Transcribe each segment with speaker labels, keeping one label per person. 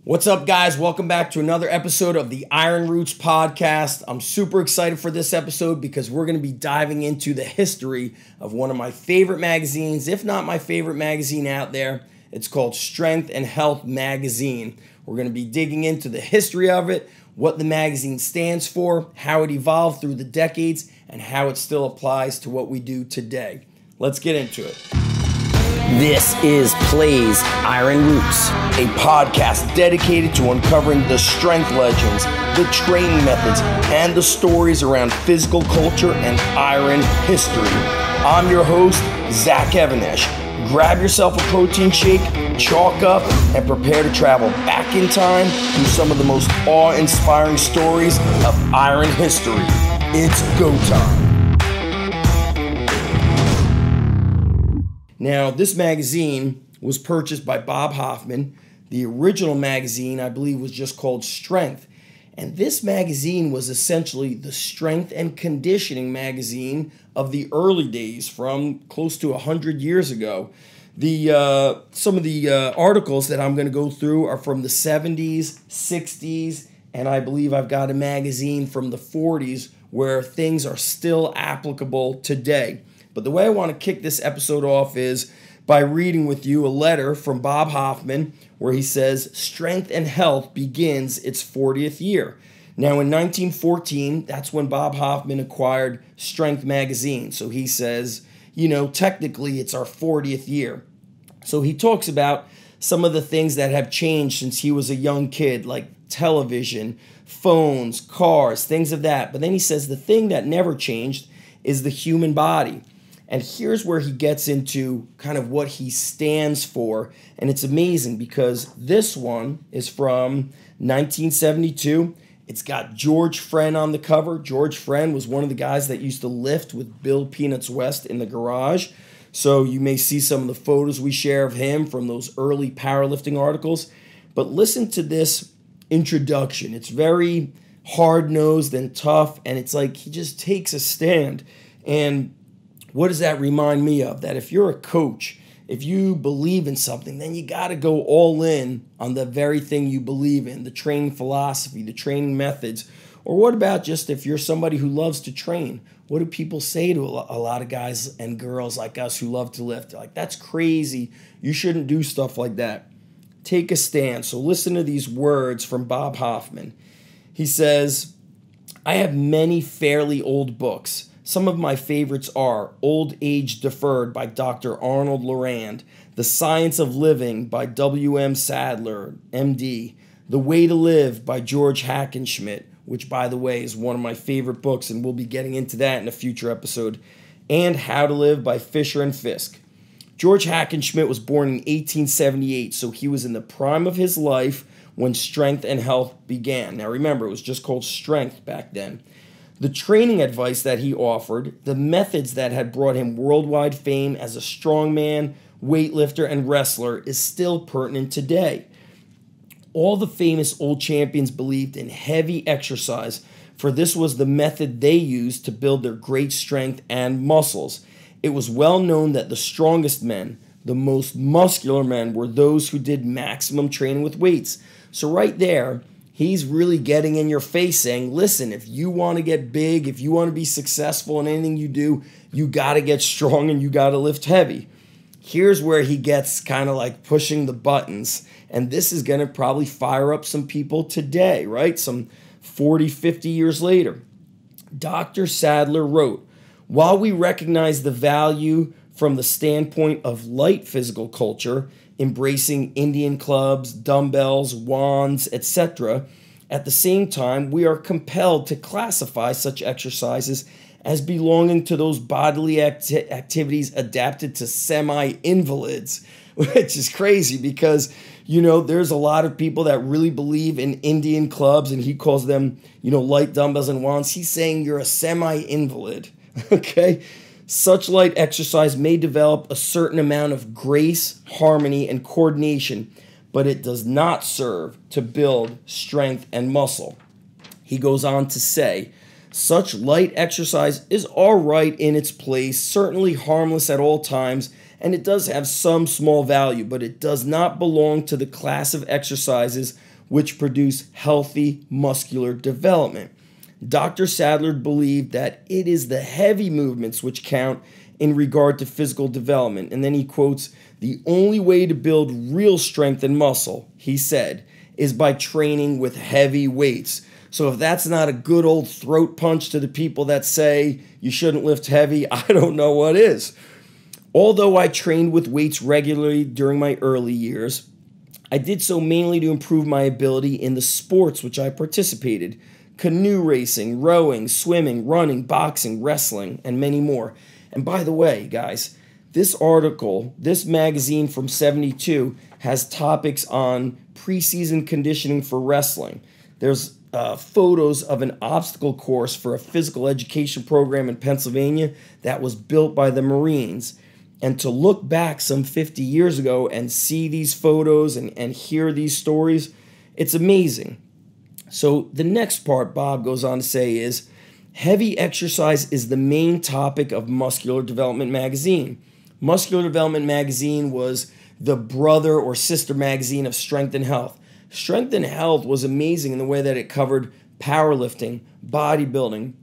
Speaker 1: What's up, guys? Welcome back to another episode of the Iron Roots podcast. I'm super excited for this episode because we're going to be diving into the history of one of my favorite magazines, if not my favorite magazine out there. It's called Strength and Health Magazine. We're going to be digging into the history of it, what the magazine stands for, how it evolved through the decades, and how it still applies to what we do today. Let's get into it. This is PLAE's Iron Roots, a podcast dedicated to uncovering the strength legends, the training methods, and the stories around physical culture and iron history. I'm your host, Zach Even-Esh. Grab yourself a protein shake, chalk up, and prepare to travel back in time through some of the most awe-inspiring stories of iron history. It's go time. Now, this magazine was purchased by Bob Hoffman. The original magazine, I believe, was just called Strength. And this magazine was essentially the strength and conditioning magazine of the early days from close to 100 years ago. Some of the articles that I'm going to go through are from the 70s, 60s, and I believe I've got a magazine from the 40s where things are still applicable today. But the way I want to kick this episode off is by reading with you a letter from Bob Hoffman where he says, "Strength and Health begins its 40th year." Now, in 1914, that's when Bob Hoffman acquired Strength magazine. So he says, technically it's our 40th year. So he talks about some of the things that have changed since he was a young kid, like television, phones, cars, things of that. But then he says the thing that never changed is the human body. And here's where he gets into kind of what he stands for. And it's amazing because this one is from 1972. It's got George Friend on the cover. George Friend was one of the guys that used to lift with Bill Peanuts West in the garage. So you may see some of the photos we share of him from those early powerlifting articles. But listen to this introduction. It's very hard-nosed and tough, and it's like he just takes a stand. And what does that remind me of? That if you're a coach, if you believe in something, then you got to go all in on the very thing you believe in, the training philosophy, the training methods. Or what about just if you're somebody who loves to train? What do people say to a lot of guys and girls like us who love to lift? They're like, that's crazy. You shouldn't do stuff like that. Take a stand. So listen to these words from Bob Hoffman. He says, "I have many fairly old books. Some of my favorites are Old Age Deferred by Dr. Arnold Lorand, The Science of Living by W.M. Sadler, M.D., The Way to Live by George Hackenschmidt," which, by the way, is one of my favorite books, and we'll be getting into that in a future episode, and How to Live by Fisher and Fisk. George Hackenschmidt was born in 1878, so he was in the prime of his life when Strength and Health began. Now remember, it was just called Strength back then. The training advice that he offered, the methods that had brought him worldwide fame as a strongman, weightlifter, and wrestler is still pertinent today. All the famous old champions believed in heavy exercise, for this was the method they used to build their great strength and muscles. It was well known that the strongest men, the most muscular men, were those who did maximum training with weights. So right there, he's really getting in your face saying, listen, if you want to get big, if you want to be successful in anything you do, you got to get strong and you got to lift heavy. Here's where he gets kind of like pushing the buttons. And this is going to probably fire up some people today, right? Some 40, 50 years later. Dr. Sadler wrote, "While we recognize the value from the standpoint of light physical culture, embracing Indian clubs, dumbbells, wands, etc., at the same time, we are compelled to classify such exercises as belonging to those bodily activities adapted to semi-invalids," which is crazy because, there's a lot of people that really believe in Indian clubs, and he calls them, light dumbbells and wands. He's saying you're a semi-invalid, okay? Such light exercise may develop a certain amount of grace, harmony, and coordination, but it does not serve to build strength and muscle. He goes on to say, "Such light exercise is all right in its place, certainly harmless at all times, and it does have some small value, but it does not belong to the class of exercises which produce healthy muscular development. Dr. Sadler believed that it is the heavy movements which count in regard to physical development. And then he quotes, "The only way to build real strength and muscle," he said, "is by training with heavy weights." So if that's not a good old throat punch to the people that say you shouldn't lift heavy, I don't know what is. Although I trained with weights regularly during my early years, I did so mainly to improve my ability in the sports which I participated: canoe racing, rowing, swimming, running, boxing, wrestling, and many more. And by the way, guys, this article, this magazine from 72, has topics on preseason conditioning for wrestling. There's photos of an obstacle course for a physical education program in Pennsylvania that was built by the Marines. And to look back some 50 years ago and see these photos and hear these stories, it's amazing. So the next part Bob goes on to say is, heavy exercise is the main topic of Muscular Development magazine. Muscular Development magazine was the brother or sister magazine of Strength and Health. Strength and Health was amazing in the way that it covered powerlifting, bodybuilding.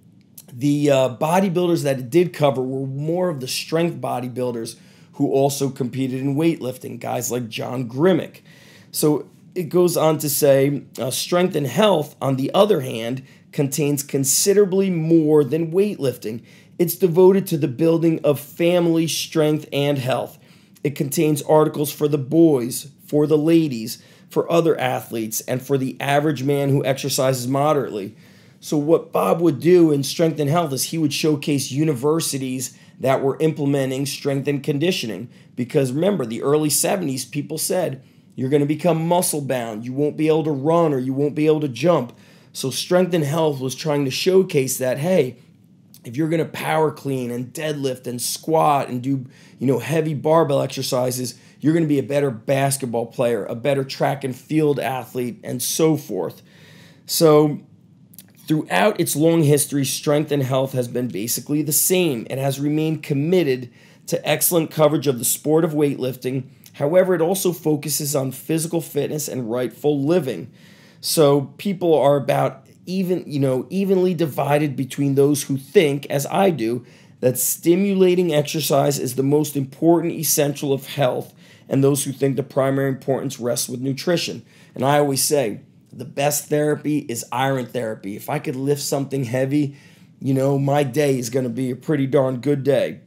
Speaker 1: The bodybuilders that it did cover were more of the strength bodybuilders who also competed in weightlifting, guys like John Grimmick. So it goes on to say, Strength and Health, on the other hand, contains considerably more than weightlifting. It's devoted to the building of family strength and health. It contains articles for the boys, for the ladies, for other athletes, and for the average man who exercises moderately. So what Bob would do in Strength and Health is he would showcase universities that were implementing strength and conditioning. Because remember, the early 70s, people said, you're going to become muscle bound. You won't be able to run or you won't be able to jump. So Strength and Health was trying to showcase that, hey, if you're going to power clean and deadlift and squat and do, heavy barbell exercises, you're going to be a better basketball player, a better track and field athlete, and so forth. So throughout its long history, Strength and Health has been basically the same. It has remained committed to excellent coverage of the sport of weightlifting. However, it also focuses on physical fitness and rightful living. So people are about evenly divided between those who think, as I do, that stimulating exercise is the most important essential of health, and those who think the primary importance rests with nutrition. And I always say, the best therapy is iron therapy. If I could lift something heavy, my day is going to be a pretty darn good day.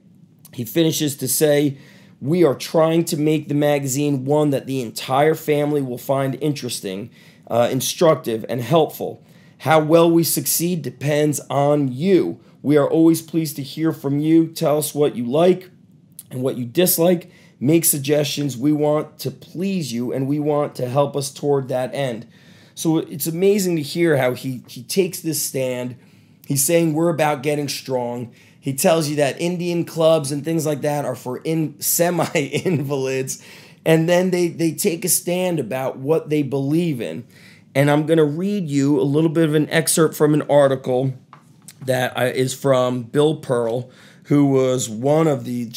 Speaker 1: He finishes to say, we are trying to make the magazine one that the entire family will find interesting, instructive, and helpful. How well we succeed depends on you. We are always pleased to hear from you. Tell us what you like and what you dislike. Make suggestions. We want to please you, and we want to help us toward that end. So it's amazing to hear how he takes this stand. He's saying we're about getting strong. He tells you that Indian clubs and things like that are for semi-invalids. And then they take a stand about what they believe in. And I'm going to read you a little bit of an excerpt from an article that is from Bill Pearl, who was one of the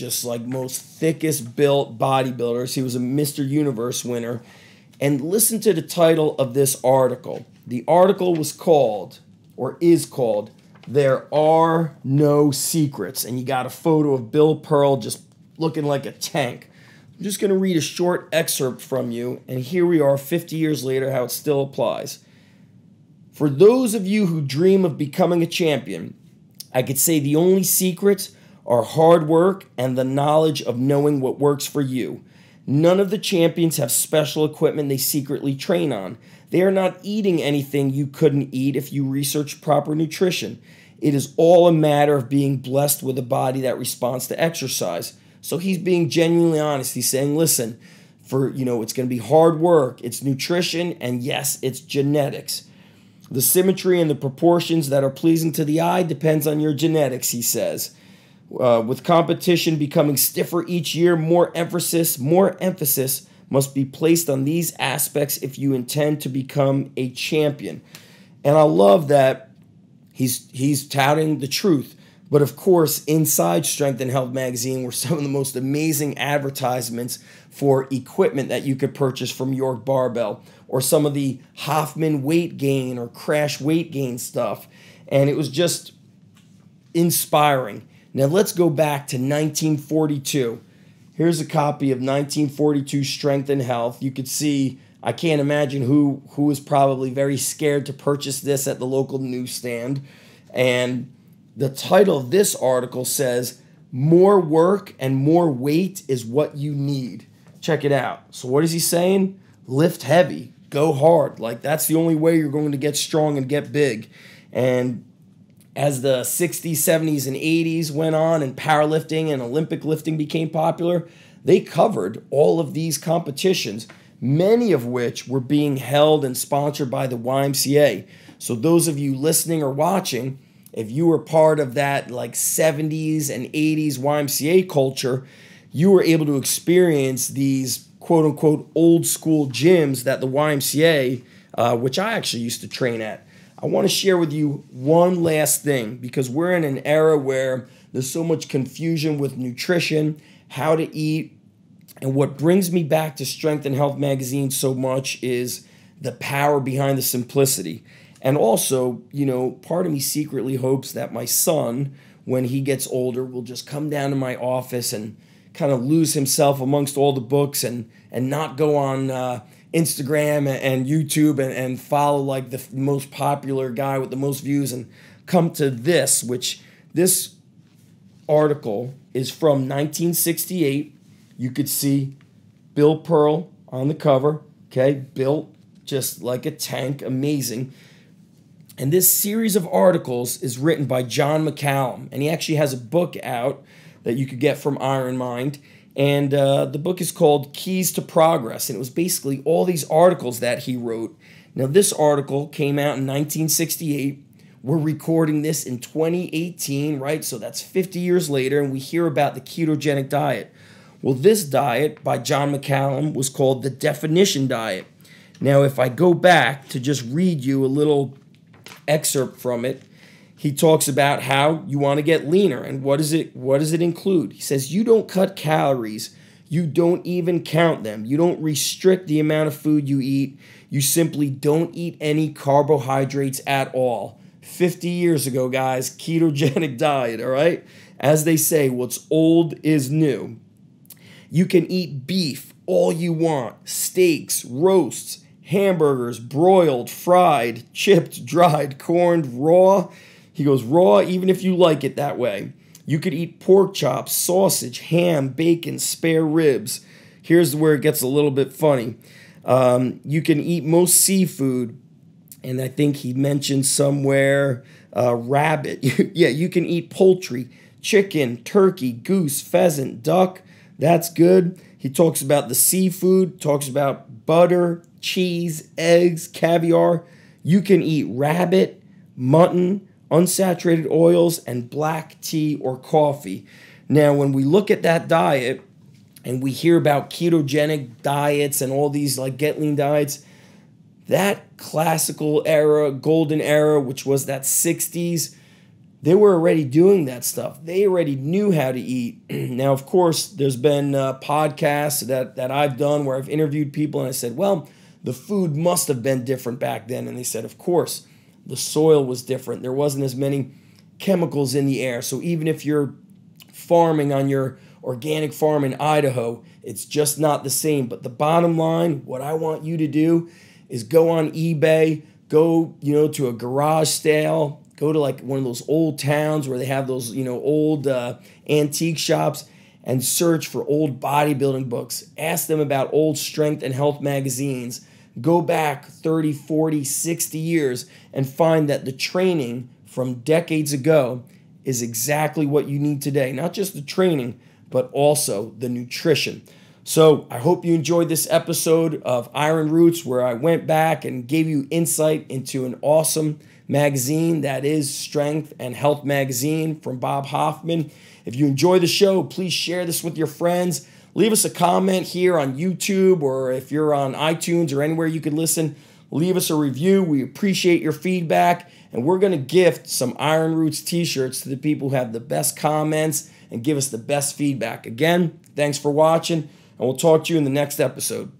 Speaker 1: most thickest built bodybuilders. He was a Mr. Universe winner. And listen to the title of this article. The article was called, or is called, "There Are No Secrets." And you got a photo of Bill Pearl just looking like a tank. I'm just going to read a short excerpt from you, and here we are 50 years later, how it still applies. For those of you who dream of becoming a champion, I could say the only secrets are hard work and the knowledge of knowing what works for you. None of the champions have special equipment they secretly train on. They are not eating anything you couldn't eat if you researched proper nutrition. It is all a matter of being blessed with a body that responds to exercise. So he's being genuinely honest. He's saying, listen, it's going to be hard work, it's nutrition, and yes, it's genetics. The symmetry and the proportions that are pleasing to the eye depends on your genetics, he says. With competition becoming stiffer each year, more emphasis must be placed on these aspects if you intend to become a champion. And I love that he's touting the truth. But of course, inside Strength and Health magazine were some of the most amazing advertisements for equipment that you could purchase from York Barbell, or some of the Hoffman weight gain or crash weight gain stuff. And it was just inspiring. Now let's go back to 1942. Here's a copy of 1942 Strength and Health. You could see, I can't imagine who was probably very scared to purchase this at the local newsstand. And the title of this article says, "More work and more weight is what you need." Check it out. So what is he saying? Lift heavy, go hard. Like, that's the only way you're going to get strong and get big. And as the 60s, 70s, and 80s went on and powerlifting and Olympic lifting became popular, they covered all of these competitions, many of which were being held and sponsored by the YMCA. So those of you listening or watching, if you were part of that like 70s and 80s YMCA culture, you were able to experience these quote unquote old school gyms that the YMCA, which I actually used to train at. I want to share with you one last thing, because we're in an era where there's so much confusion with nutrition, how to eat, and what brings me back to Strength and Health magazine so much is the power behind the simplicity. And also, you know, part of me secretly hopes that my son, when he gets older, will just come down to my office and kind of lose himself amongst all the books and not go on Instagram and YouTube and follow like the most popular guy with the most views and come to this, which this article is from 1968. You could see Bill Pearl on the cover, okay, built just like a tank, amazing. And this series of articles is written by John McCallum, and he actually has a book out that you could get from Iron Mind. And the book is called Keys to Progress, and it was basically all these articles that he wrote. Now, this article came out in 1968. We're recording this in 2018, right? So that's 50 years later, and we hear about the ketogenic diet. Well, this diet by John McCallum was called the Definition Diet. Now, if I go back to just read you a little excerpt from it, he talks about how you want to get leaner, and what does it include? He says you don't cut calories, you don't even count them, you don't restrict the amount of food you eat, you simply don't eat any carbohydrates at all. 50 years ago, guys, ketogenic diet, all right? As they say, what's old is new. You can eat beef all you want, steaks, roasts, hamburgers, broiled, fried, chipped, dried, corned, raw. He goes, raw, even if you like it that way. You could eat pork chops, sausage, ham, bacon, spare ribs. Here's where it gets a little bit funny. You can eat most seafood, and I think he mentioned somewhere rabbit. Yeah, you can eat poultry, chicken, turkey, goose, pheasant, duck. That's good. He talks about the seafood, talks about butter, cheese, eggs, caviar. You can eat rabbit, mutton, unsaturated oils, and black tea or coffee. Now, when we look at that diet and we hear about ketogenic diets and all these like get lean diets, that classical era, golden era, which was that 60s, they were already doing that stuff. They already knew how to eat. Now, of course, there's been podcasts that I've done where I've interviewed people and I said, well, the food must have been different back then. And they said, of course, the soil was different. There wasn't as many chemicals in the air. So even if you're farming on your organic farm in Idaho, it's just not the same. But the bottom line, what I want you to do is go on eBay, go, to a garage sale, go to like one of those old towns where they have those, old antique shops and search for old bodybuilding books. Ask them about old strength and health magazines. Go back 30, 40, 60 years and find that the training from decades ago is exactly what you need today. Not just the training, but also the nutrition. So I hope you enjoyed this episode of Iron Roots, where I went back and gave you insight into an awesome magazine that is Strength and Health Magazine from Bob Hoffman. If you enjoy the show, please share this with your friends. Leave us a comment here on YouTube, or if you're on iTunes or anywhere you can listen, leave us a review. We appreciate your feedback. And we're going to gift some Iron Roots t-shirts to the people who have the best comments and give us the best feedback. Again, thanks for watching, and we'll talk to you in the next episode.